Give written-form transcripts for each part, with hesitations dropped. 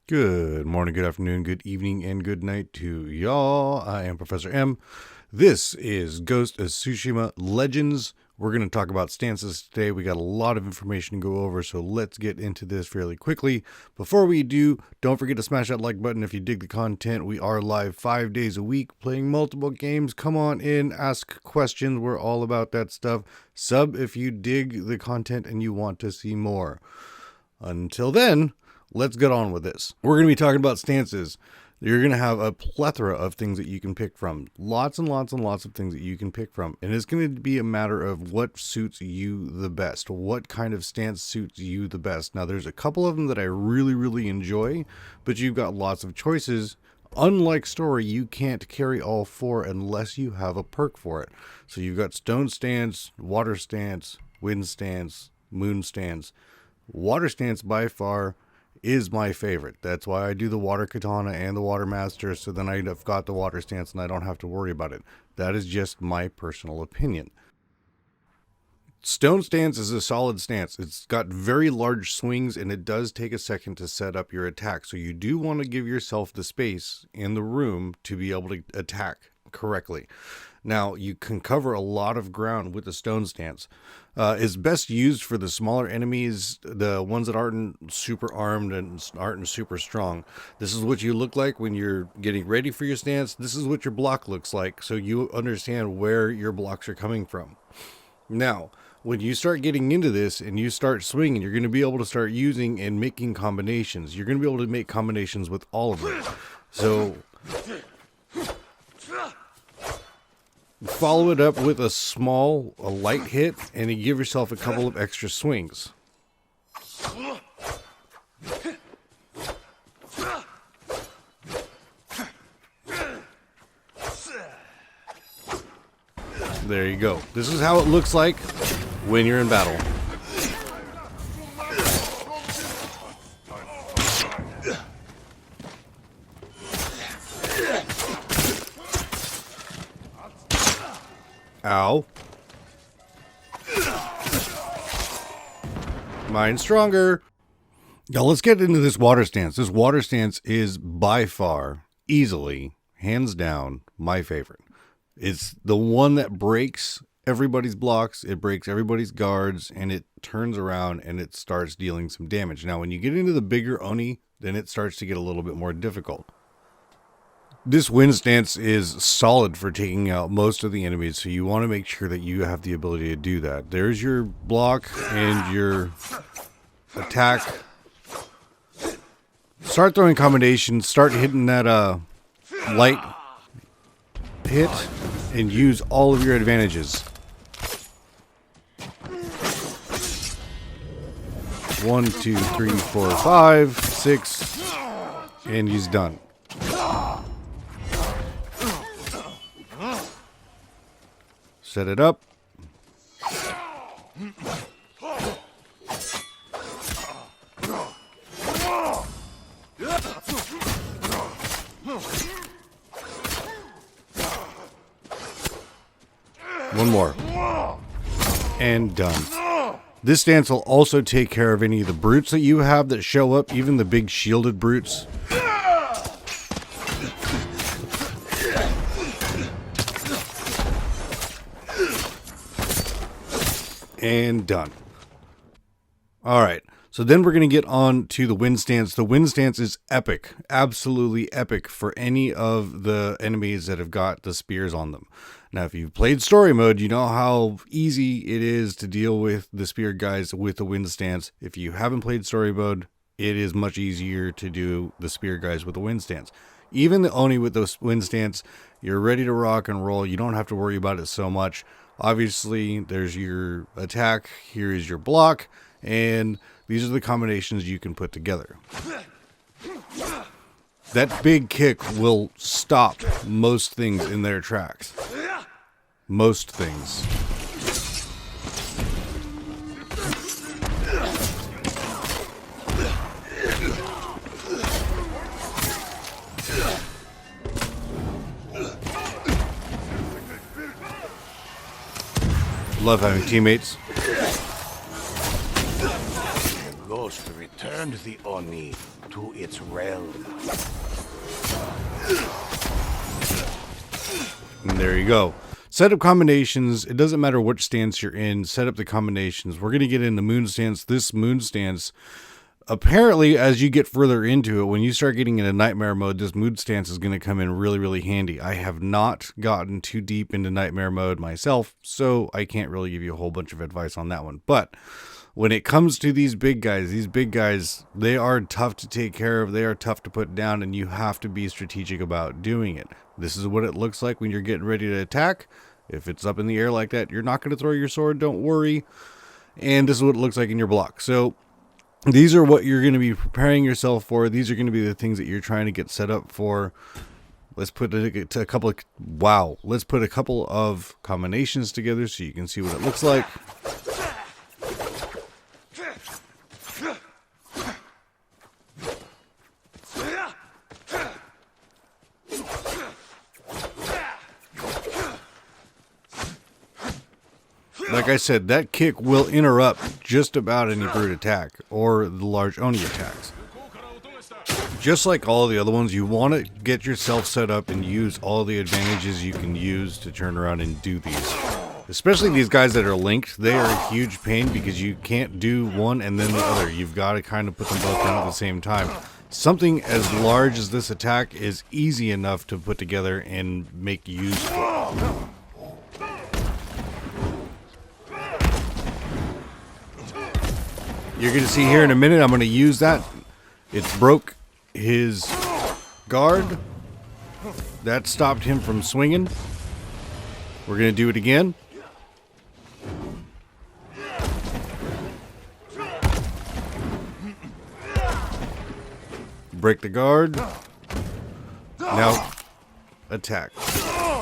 Good morning, good afternoon, good evening, and good night to y'all. I am Professor M. This is Ghost of Tsushima Legends. We're going to talk about stances today. We got a lot of information to go over, so let's get into this fairly quickly. Before we do, don't forget to smash that like button if you dig the content. We are live 5 days a week playing multiple games. Come on in, ask questions. We're all about that stuff. Sub if you dig the content and you want to see more. Until then, let's get on with this. We're going to be talking about stances. You're going to have a plethora of things that you can pick from. Lots and lots and lots of things that you can pick from. And it's going to be a matter of what suits you the best. What kind of stance suits you the best. Now, there's a couple of them that I really enjoy, but you've got lots of choices. Unlike story, you can't carry all four unless you have a perk for it. So you've got stone stance, water stance, wind stance, moon stance. Water stance by far is my favorite. That's why I do the water katana and the water master, so then I've got the water stance and I don't have to worry about it. That is just my personal opinion. Stone stance is a solid stance. It's got very large swings and it does take a second to set up your attack. So you do want to give yourself the space in the room to be able to attack correctly. Now, you can cover a lot of ground with the stone stance. It's best used for the smaller enemies, the ones that aren't super armed and aren't super strong. This is what you look like when you're getting ready for your stance. This is what your block looks like, so you understand where your blocks are coming from. Now, when you start getting into this and you start swinging, you're going to be able to start using and making combinations. You're going to be able to make combinations with all of them. So follow it up with a light hit, and you give yourself a couple of extra swings. There you go. This is how it looks like when you're in battle. Ow. Mine's stronger. Now let's get into this water stance. This water stance is by far, easily, hands down, my favorite. It's the one that breaks everybody's blocks, it breaks everybody's guards, and it turns around and it starts dealing some damage. Now when you get into the bigger Oni, then it starts to get a little bit more difficult. This wind stance is solid for taking out most of the enemies, so you want to make sure that you have the ability to do that. There's your block and your attack. Start throwing combinations, start hitting that light hit, and use all of your advantages. 1, 2, 3, 4, 5, 6, and he's done. Set it up. One more. And done. This stance will also take care of any of the brutes that you have that show up, even the big shielded brutes. And done. Alright, so then we're going to get on to the wind stance. The wind stance is epic, absolutely epic for any of the enemies that have got the spears on them. Now, if you've played story mode, you know how easy it is to deal with the spear guys with the wind stance. If you haven't played story mode, it is much easier to do the spear guys with the wind stance. Even the Oni with the wind stance, you're ready to rock and roll. You don't have to worry about it so much. Obviously, there's your attack, here is your block, and these are the combinations you can put together. That big kick will stop most things in their tracks. Most things. Love having teammates. Ghost returned the Oni to its realm. And there you go. Set up combinations. It doesn't matter which stance you're in. Set up the combinations. We're going to get into moon stance. This moon stance, apparently, as you get further into it, when you start getting into nightmare mode, this moon stance is going to come in really, really handy. I have not gotten too deep into nightmare mode myself, so I can't really give you a whole bunch of advice on that one. But when it comes to these big guys, they are tough to take care of. They are tough to put down, and you have to be strategic about doing it. This is what it looks like when you're getting ready to attack. If it's up in the air like that, you're not going to throw your sword, don't worry. And this is what it looks like in your block. So these are what you're going to be preparing yourself for. These are going to be the things that you're trying to get set up for. Let's put a couple of combinations together so you can see what it looks like. Like I said, that kick will interrupt just about any brute attack or the large Oni attacks. Just like all the other ones, you want to get yourself set up and use all the advantages you can use to turn around and do these. Especially these guys that are linked, they are a huge pain because you can't do one and then the other. You've got to kind of put them both down at the same time. Something as large as this attack is easy enough to put together and make useful. You're going to see here in a minute, I'm going to use that. It broke his guard. That stopped him from swinging. We're going to do it again. Break the guard. Now, attack.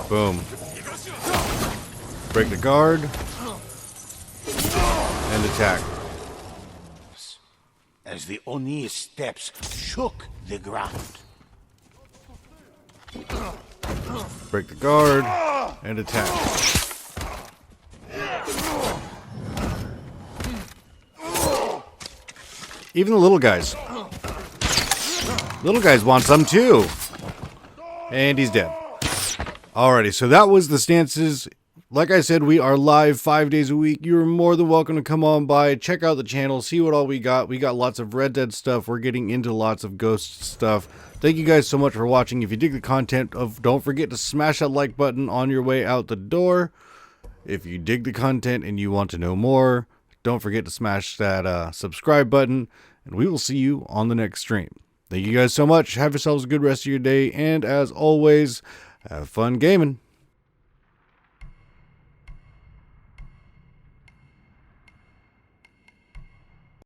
Boom. Break the guard. And attack. As the Oni's steps shook the ground. Break the guard and attack. Even the little guys. Little guys want some too. And he's dead. Alrighty, so that was the stances. Like I said, we are live 5 days a week. You're more than welcome to come on by, check out the channel, see what all we got. We got lots of Red Dead stuff. We're getting into lots of Ghost stuff. Thank you guys so much for watching. If you dig the content, don't forget to smash that like button on your way out the door. If you dig the content and you want to know more, don't forget to smash that subscribe button. And we will see you on the next stream. Thank you guys so much. Have yourselves a good rest of your day. And as always, have fun gaming.